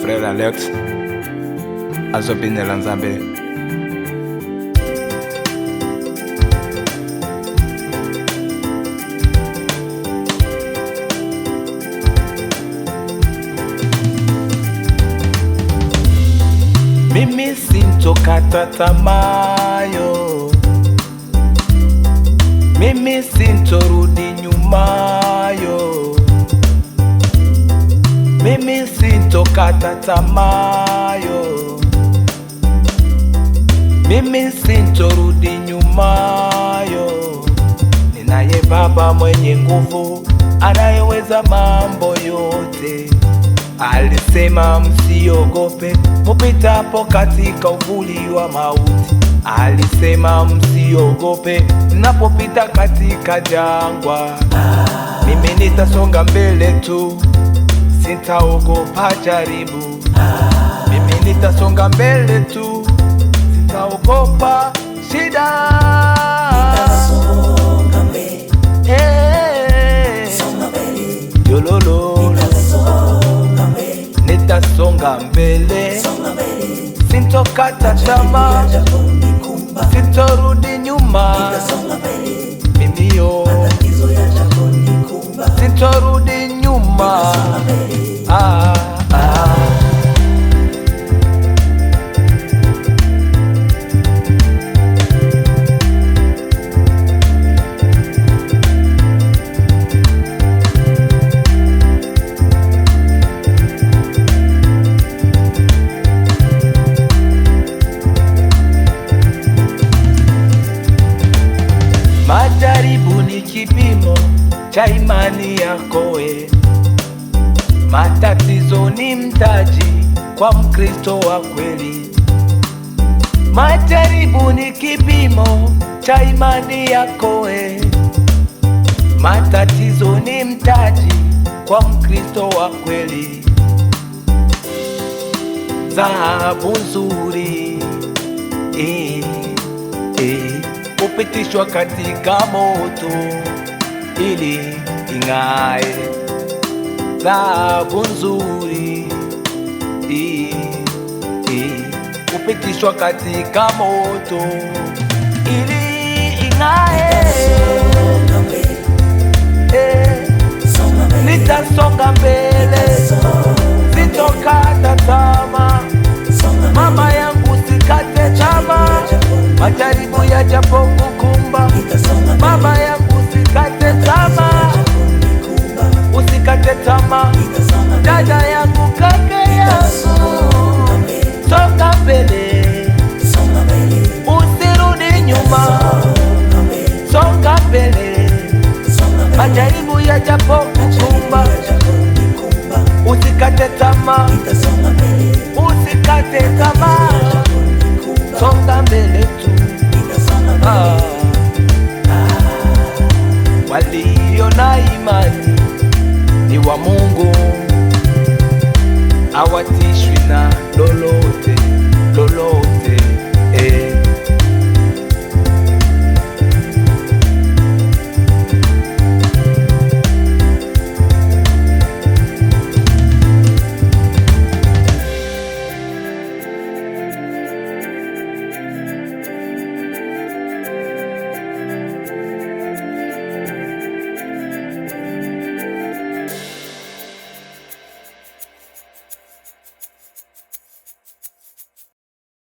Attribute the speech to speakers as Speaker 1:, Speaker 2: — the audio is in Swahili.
Speaker 1: Frère Alex azobinela Nzambe. Mimi sintokata tamaa yo, mimi sintorudi nyuma yo, mimi sintokata tamaa yo, mimi sintorudi nyuma yo. Ninaye Baba mwenye nguvu, anayeweza mambo yote. Alisema msiogope mupitapo katika uvuli wa mauti. Alisema msiogope mnapopita katika jangwa. Mimi nitasonga mbele tu, sitaogopa jaribu. Mimi nitasonga mbele tu, sitaogopa shida.
Speaker 2: Nitasonga mbele, songa mbele,
Speaker 1: yololo. Nitasonga mbele, sintokata tamaa, sintorudi nyuma. Mimi yo, sintorudi nyuma. Majaribu ni kipimo cha imani yako. Matatizo ni mtaji kwa Mkristo wa kweli. Majaribu ni kipimo cha imani yako. Matatizo ni mtaji kwa Mkristo wa kweli. Dhahabu nzuri upitishwa katika moto ili ing'ae. Dhahabu nzuri upitishwa katika moto ili ing'ae. Nitasonga mbele, sitokata tamaa. Mama yangu sikate tamaa, majaribu yajapo kukumba. Mama yangu usikate tamaa, usikate tamaa. Dada yangu, kaka yangu, songa mbele, usirudi nyuma. Songa mbele, majaribu yajapo kukumba. Usikate tamaa, usikate tamaa. Songa mbele tu. Walio na imani ni wa Mungu, hawatishwi na lolote.